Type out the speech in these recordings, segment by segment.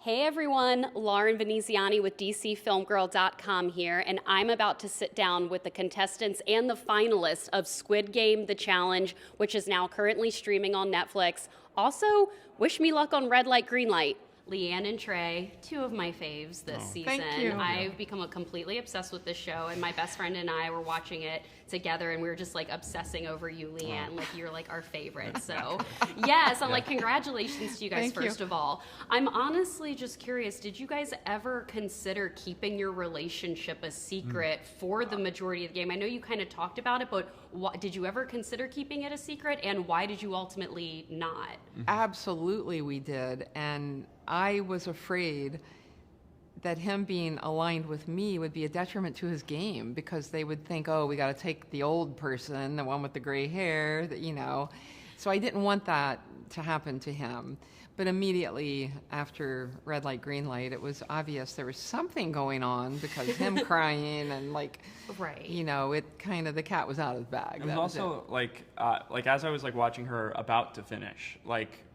Hey everyone, Lauren Veneziani with DCFilmGirl.com here, and I'm about to sit down with the contestants and the finalists of Squid Game: The Challenge, which is now currently streaming on Netflix. Also, wish me luck on Red Light, Green Light. LeAnn and Trey, two of my faves this season. Thank you. I've become completely obsessed with this show, and my best friend and I were watching it together, and we were just like obsessing over you, LeAnn. Like you're like our favorite. So yes, I'm like congratulations to you guys. First of all, I'm honestly just curious. Did you guys ever consider keeping your relationship a secret for the majority of the game? I know you kind of talked about it, but did you ever consider keeping it a secret, and why did you ultimately not? Absolutely, we did, and I was afraid that him being aligned with me would be a detriment to his game because they would think, oh, we got to take the old person, the one with the gray hair, that, you know. So I didn't want that to happen to him. But immediately after Red Light, Green Light, it was obvious there was something going on because him crying and you know, it kind of, the cat was out of the bag. It was also like as I was like watching her about to finish, like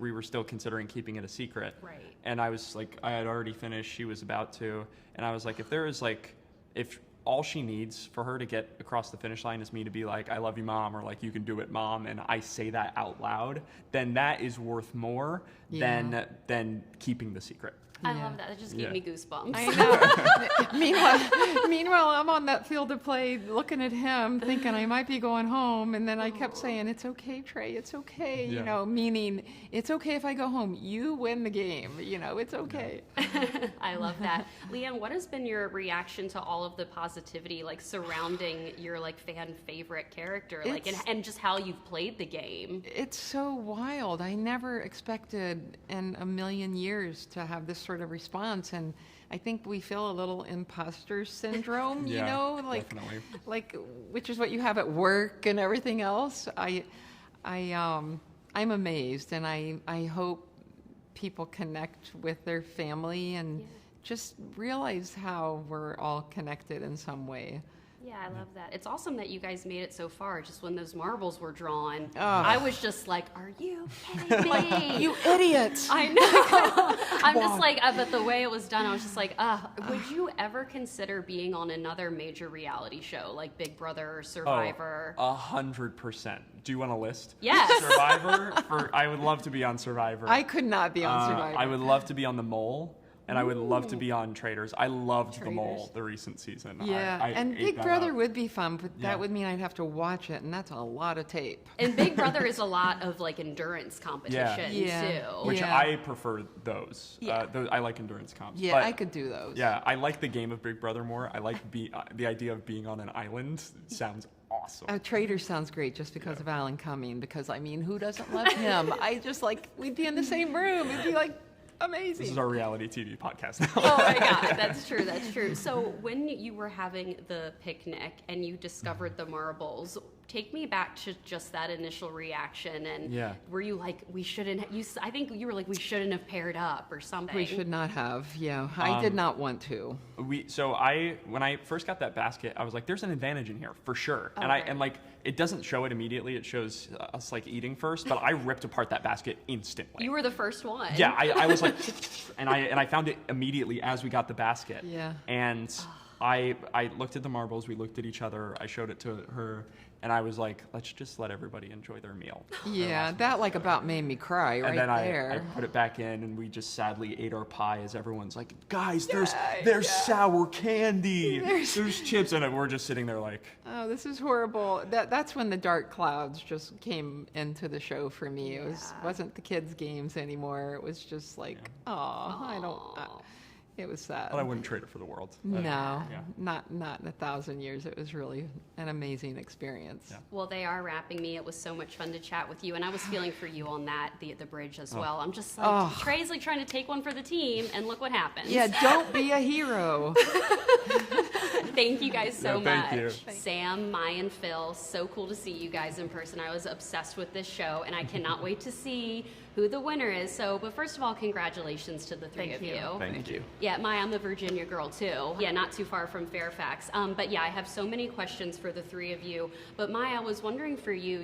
we were still considering keeping it a secret. Right. And I was like, I had already finished, she was about to, and I was like, if all she needs for her to get across the finish line is me to be like, I love you, Mom, or like, you can do it, Mom, and I say that out loud, then that is worth more than keeping the secret. I love that. It just gave me goosebumps. I know. Meanwhile, I'm on that field of play looking at him, thinking I might be going home, and then I kept saying, it's okay, Trey, it's okay, you know, meaning it's okay if I go home. You win the game, you know, it's okay. I love that. LeAnn, what has been your reaction to all of the positivity like surrounding your like fan favorite character, like and just how you've played the game? It's so wild. I never expected in a million years to have this sort of response, and I think we feel a little imposter syndrome, you know, like which is what you have at work and everything else. I'm amazed, and I hope people connect with their family and just realize how we're all connected in some way. Yeah, I love that. It's awesome that you guys made it so far. Just when those marbles were drawn, I was just like, are you kidding me? You idiots. I know. I'm just like, but the way it was done, I was just like, would you ever consider being on another major reality show like Big Brother or Survivor? 100%. Do you want a list? Yes. Survivor? I would love to be on Survivor. I could not be on Survivor. I would love to be on The Mole. And I would love to be on Traders. I loved The Mole, the recent season. Yeah, and Big Brother would be fun, but that would mean I'd have to watch it, and that's a lot of tape. And Big Brother is a lot of like endurance competition too. Which I prefer those. I like endurance comps. Yeah, I could do those. Yeah, I like the game of Big Brother more. I like the idea of being on an island. Sounds awesome. Trader sounds great just because of Alan Cumming, because I mean, who doesn't love him? I just like, we'd be in the same room. It'd be like, amazing. This is our reality TV podcast now. Oh my God, that's true, that's true. So when you were having the picnic and you discovered the marbles, take me back to just that initial reaction, and were you like, we shouldn't, I think you were like, we shouldn't have paired up or something. We should not have, I did not want to. When I first got that basket, I was like, there's an advantage in here, for sure. Okay. And like, it doesn't show it immediately, it shows us like eating first, but I ripped apart that basket instantly. You were the first one. Yeah, I was like, and I found it immediately as we got the basket. Yeah. And I looked at the marbles, we looked at each other, I showed it to her, and I was like, let's just let everybody enjoy their meal. Yeah, that like about made me cry right there. And then I put it back in, and we just sadly ate our pie as everyone's like, guys, there's sour candy, there's chips, and we're just sitting there like, oh, this is horrible. That's when the dark clouds just came into the show for me. It wasn't the kids' games anymore. It was just like, it was sad. But I wouldn't trade it for the world. No, not in 1,000 years. It was really an amazing experience. Yeah. Well, they are wrapping me. It was so much fun to chat with you, and I was feeling for you on that the bridge as well. I'm just like, Trey's like trying to take one for the team, and look what happens. Yeah, don't be a hero. Thank you guys so much. Thank you. Sam, Maya, and Phill, so cool to see you guys in person. I was obsessed with this show, and I cannot wait to see who the winner is. But first of all, congratulations to the three of you. Thank you. Yeah, Maya, I'm a Virginia girl too. Yeah, not too far from Fairfax. But yeah, I have so many questions for the three of you. But Maya, I was wondering for you,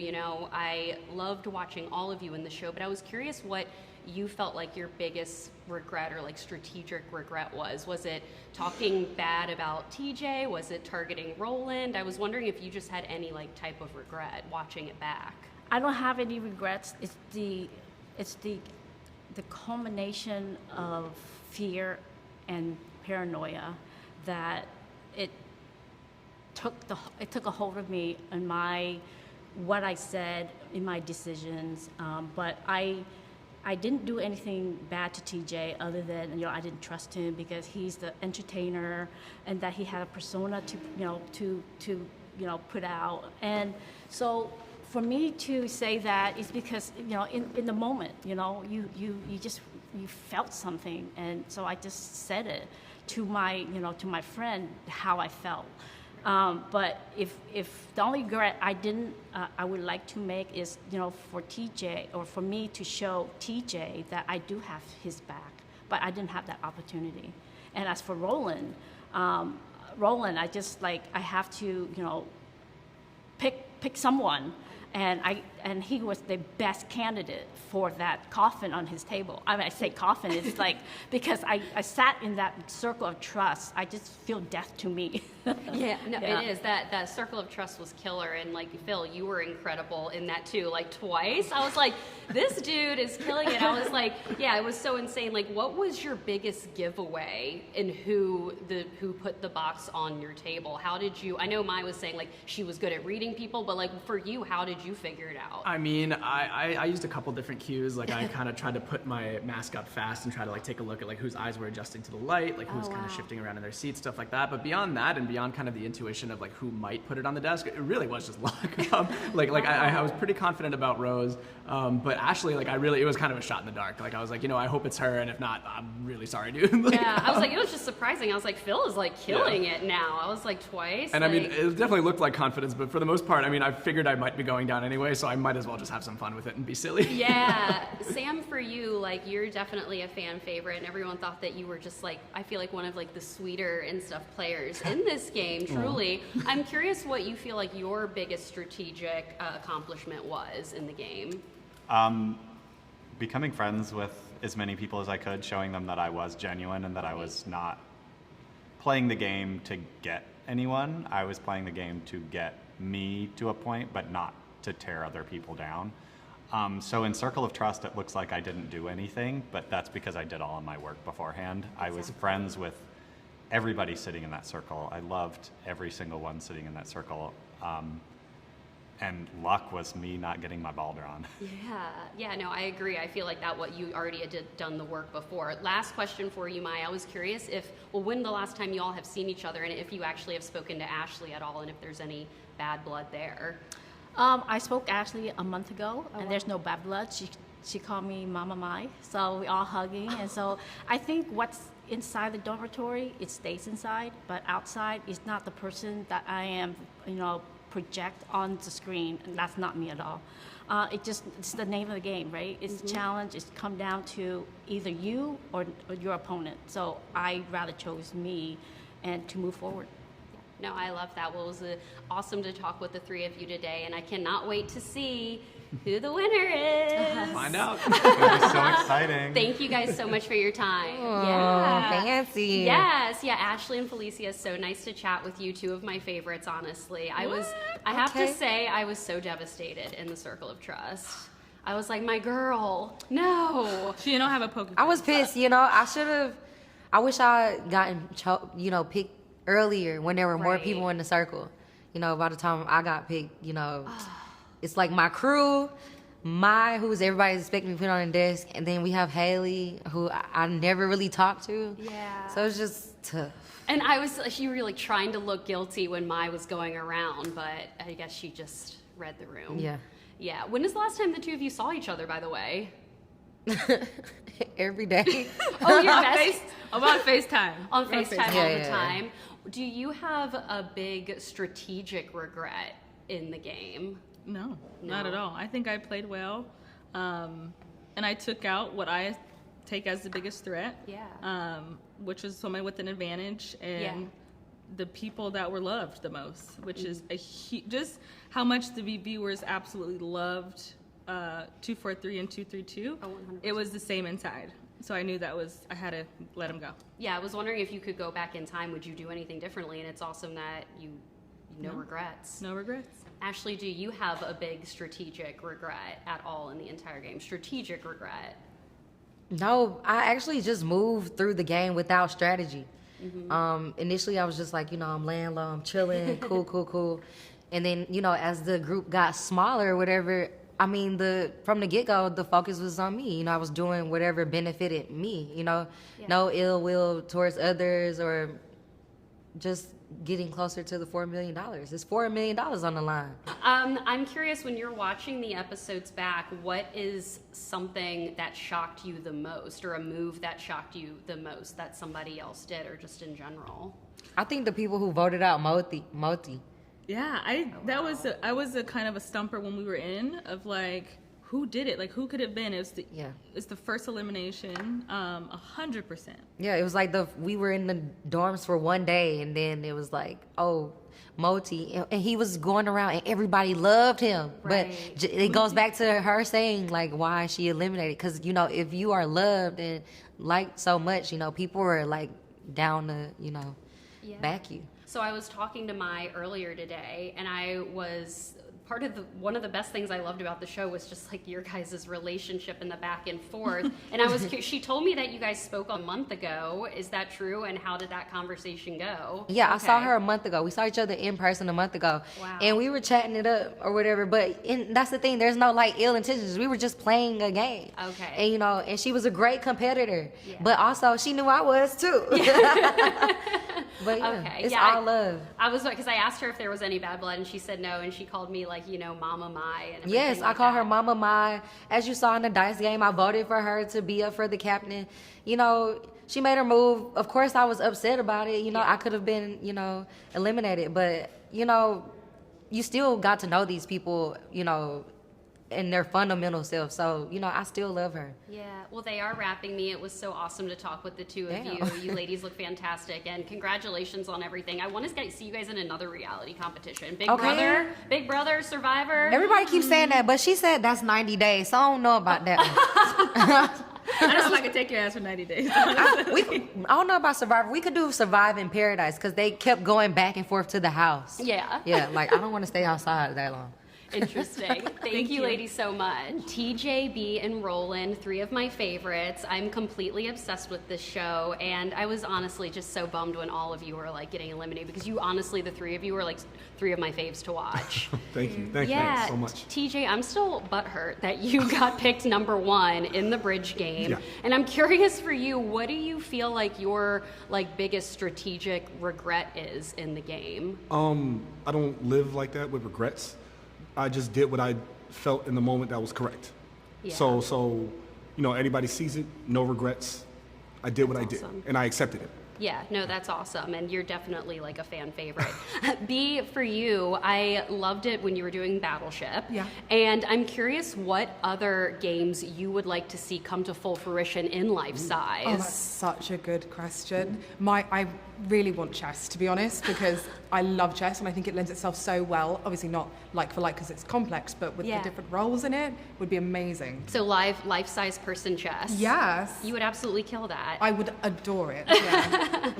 I loved watching all of you in the show, but I was curious what you felt like your biggest regret or like strategic regret was. Was it talking bad about TJ? Was it targeting Roland? I was wondering if you just had any like type of regret watching it back. I don't have any regrets. It's the culmination of fear and paranoia that it took a hold of me and what I said in my decisions. But I didn't do anything bad to TJ other than I didn't trust him because he's the entertainer and that he had a persona to put out. And so for me to say that is because in the moment you felt something, and so I just said it to my friend how I felt. But if the only regret I would like to make is for TJ or for me to show TJ that I do have his back, but I didn't have that opportunity. And as for Roland, I just I have to pick someone. And he was the best candidate for that coffin on his table. I mean, I say coffin, it's because I sat in that circle of trust. I just feel death to me. Yeah, no, it is. That circle of trust was killer. And Phill, you were incredible in that too. Twice. I was like, this dude is killing it. I was like, yeah, it was so insane. What was your biggest giveaway in who put the box on your table? How did you, I know Mai was saying she was good at reading people, but for you, how did you figure it out? I mean, I used a couple different cues. I kind of tried to put my mask up fast and try to take a look at whose eyes were adjusting to the light, who's kind of shifting around in their seats, stuff like that. But beyond that, and beyond kind of the intuition of who might put it on the desk, it really was just luck. I was pretty confident about Rose, but Ashley, it was kind of a shot in the dark. I was I hope it's her, and if not, I'm really sorry, dude. Yeah, I was it was just surprising. I was Phill is killing it now. I was twice. And I mean, it definitely looked like confidence, but for the most part, I mean, I figured I might be going down anyway, so I might as well just have some fun with it and be silly. Yeah. Sam, for you, you're definitely a fan favorite, and everyone thought that you were just I feel one of the sweeter and stuff players in this game, truly. I'm curious what you feel your biggest strategic accomplishment was in the game. Becoming friends with as many people as I could, showing them that I was genuine and that I was not playing the game to get anyone. I was playing the game to get me to a point, but not to tear other people down. So in Circle of Trust, it looks like I didn't do anything, but that's because I did all of my work beforehand. I was friends with everybody sitting in that circle. I loved every single one sitting in that circle. And luck was me not getting my ball drawn. Yeah, no, I agree. I feel that what you already had done the work before. Last question for you, Mai. I was curious when the last time you all have seen each other, and if you actually have spoken to Ashley at all, and if there's any bad blood there. I spoke to Ashley a month ago, and there's no bad blood. She called me Mama Mai, so we all hugging. And so I think what's inside the dormitory, it stays inside, but outside is not the person that I am, project on the screen, and that's not me at all. It's the name of the game, right? It's a challenge. It's come down to either you or your opponent. So I rather chose me and to move forward. No, I love that. Well, it was awesome to talk with the three of you today, and I cannot wait to see who the winner is. Find out. It's going to be so exciting. Thank you guys so much for your time. Oh, fancy. Yes, yeah, Ashley and Phalisia, so nice to chat with you, two of my favorites, honestly. I have to say, I was so devastated in the Circle of Trust. I was like, my girl, no. She don't have a poker. I was pissed, I wish I had gotten, picked earlier when there were more people in the circle. By the time I got picked, it's my crew, who's everybody's expecting me to put on the desk, and then we have Haley, who I never really talked to. Yeah. So it's just tough. And you were trying to look guilty when Mai was going around, but I guess she just read the room. Yeah. Yeah. When is the last time the two of you saw each other, by the way? Every day. Oh, your best? I'm on FaceTime. On FaceTime all the Yeah. time. Do you have a big strategic regret in the game? No, not at all. I think I played well, and I took out what I take as the biggest threat. Yeah. Which is someone with an advantage and the people that were loved the most, which is just how much the viewers absolutely loved 243 and 232, Oh, 100%. it was the same inside. So I knew I had to let him go. Yeah, I was wondering if you could go back in time, would you do anything differently? And it's awesome that you no regrets. No regrets. Ashley, do you have a big strategic regret at all in the entire game? Strategic regret? No, I actually just moved through the game without strategy. Initially, I was just like, I'm laying low, I'm chilling, cool. And then, as the group got smaller or whatever, I mean, from the get-go, the focus was on me. I was doing whatever benefited me, no ill will towards others or just getting closer to the $4 million. It's $4 million on the line. I'm curious, when you're watching the episodes back, what is something that shocked you the most, or a move that shocked you the most that somebody else did, or just in general? I think the people who voted out Moti. Yeah, I was a kind of a stumper when we were in of like, who did it? Like, who could it have been? It's the first elimination, 100%. Yeah, it was like we were in the dorms for one day, and then it was like, oh, Moti, and he was going around, and everybody loved him. Right. But it goes back to her saying like why she eliminated, because if you are loved and liked so much, people are like down to back you. So I was talking to Mai earlier today, and I was one of the best things I loved about the show was just like your guys' relationship and the back and forth. And she told me that you guys spoke a month ago. Is that true? And how did that conversation go? Yeah, I saw her a month ago. We saw each other in person a month ago. Wow. And we were chatting it up or whatever. But that's the thing. There's no like ill intentions. We were just playing a game. Okay. And and she was a great competitor. Yeah. But also she knew I was too. But it's all love. I was, because I asked her if there was any bad blood, and she said no, and she called me like, Mama Mai. And everything. Yes, I call her Mama Mai. As you saw in the dice game, I voted for her to be up for the captain. She made her move. Of course, I was upset about it. I could have been, eliminated. But, you still got to know these people, and their fundamental self. So, I still love her. Yeah, well, they are wrapping me. It was so awesome to talk with the two of you. You ladies look fantastic, and congratulations on everything. I want to see you guys in another reality competition. Big Brother, Survivor. Everybody keeps saying that, but she said that's 90 days, so I don't know about that. I don't know if I could take your ass for 90 days. I don't know about Survivor. We could do Survive in Paradise, because they kept going back and forth to the house. Yeah. Yeah, like I don't want to stay outside that long. Interesting. Thank you, ladies, so much. TJ, B, and Roland, 3 of my favorites. I'm completely obsessed with this show, and I was honestly just so bummed when all of you were like getting eliminated, because you honestly, the 3 of you were like 3 of my faves to watch. Thank you. Thank you so much. TJ, I'm still butthurt that you got picked number 1 in the bridge game. Yeah. And I'm curious for you, what do you feel like your biggest strategic regret is in the game? I don't live like that with regrets. I just did what I felt in the moment that was correct. Yeah. So anybody sees it, no regrets. I did what I did, and I accepted it. Yeah, no, that's awesome, and you're definitely like a fan favorite. B, for you, I loved it when you were doing Battleship. Yeah. And I'm curious what other games you would like to see come to full fruition in life size. Oh, that's such a good question. I really want chess, to be honest, because I love chess and I think it lends itself so well. Obviously not like for like because it's complex, but with the different roles in it, would be amazing. So life-size person chess. Yes. You would absolutely kill that. I would adore it. Yeah.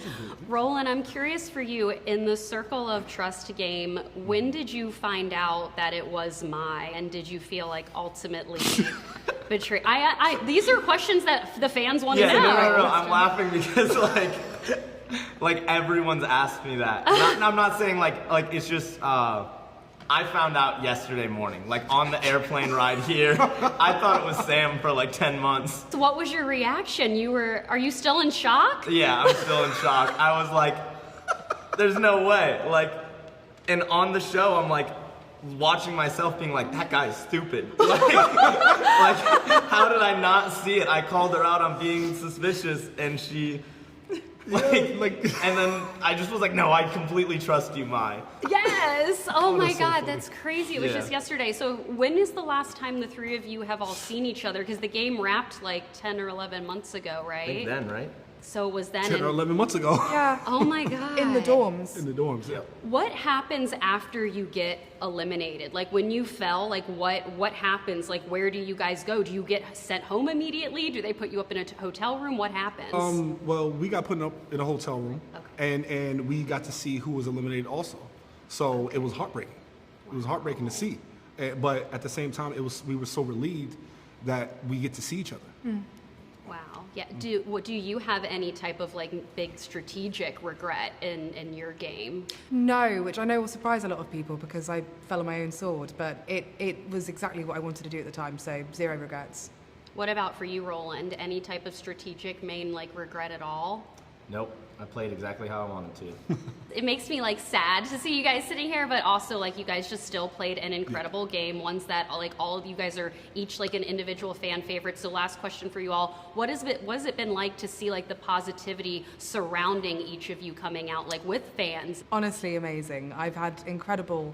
Roland, I'm curious for you, in the Circle of Trust game, when did you find out that it was Mai, and did you feel like ultimately betrayed? These are questions that the fans want to know. No. I'm laughing because like everyone's asked me that. I'm not saying like it's just I found out yesterday morning, like on the airplane ride here. I thought it was Sam for like 10 months. So what was your reaction? Are you still in shock? Yeah, I'm still in shock. I was like, there's no way. Like, and on the show, I'm like watching myself being like, that guy's stupid. Like, how did I not see it? I called her out on being suspicious, and she... and then I just was like, no, I completely trust you, Mai. Yes. Oh my God, funny. that's crazy. It was just yesterday. So when is the last time the 3 of you have all seen each other? Because the game wrapped like 10 or 11 months ago, right? I think then, right? So it was then 10 or 11 months ago. Yeah. Oh my god. In the dorms. In the dorms, yeah. What happens after you get eliminated? Like when you fell, like what happens? Like where do you guys go? Do you get sent home immediately? Do they put you up in a hotel room? What happens? Well, we got put up in a hotel room, and we got to see who was eliminated also. So it was heartbreaking. It was heartbreaking to see, but at the same time, we were so relieved that we get to see each other. Wow. Yeah. Do you have any type of like big strategic regret in your game? No, which I know will surprise a lot of people because I fell on my own sword, but it was exactly what I wanted to do at the time, so 0 regrets. What about for you, Roland? Any type of strategic main like regret at all? Nope. I played exactly how I wanted to. It makes me like sad to see you guys sitting here, but also like you guys just still played an incredible game, ones that like all of you guys are each like an individual fan favorite. So last question for you all, what has it been like to see like the positivity surrounding each of you coming out like with fans? Honestly amazing. I've had incredible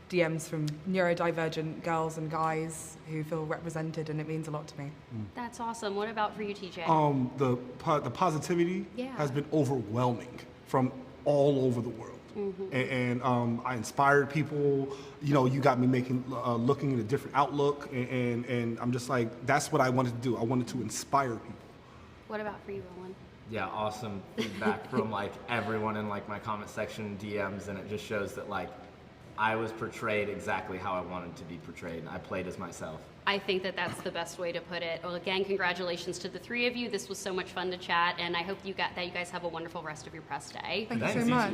DMs from neurodivergent girls and guys who feel represented, and it means a lot to me. That's awesome. What about for you, TJ? The positivity has been overwhelming from all over the world. And I inspired people. You know, you got me looking at a different outlook, and I'm just like, that's what I wanted to do. I wanted to inspire people. What about for you, Roland? Yeah, awesome feedback from like everyone in like my comment section, DMs, and it just shows that like I was portrayed exactly how I wanted to be portrayed. I played as myself. I think that that's the best way to put it. Well, again, congratulations to the three of you. This was so much fun to chat, and I hope that you guys have a wonderful rest of your press day. Thank you so much.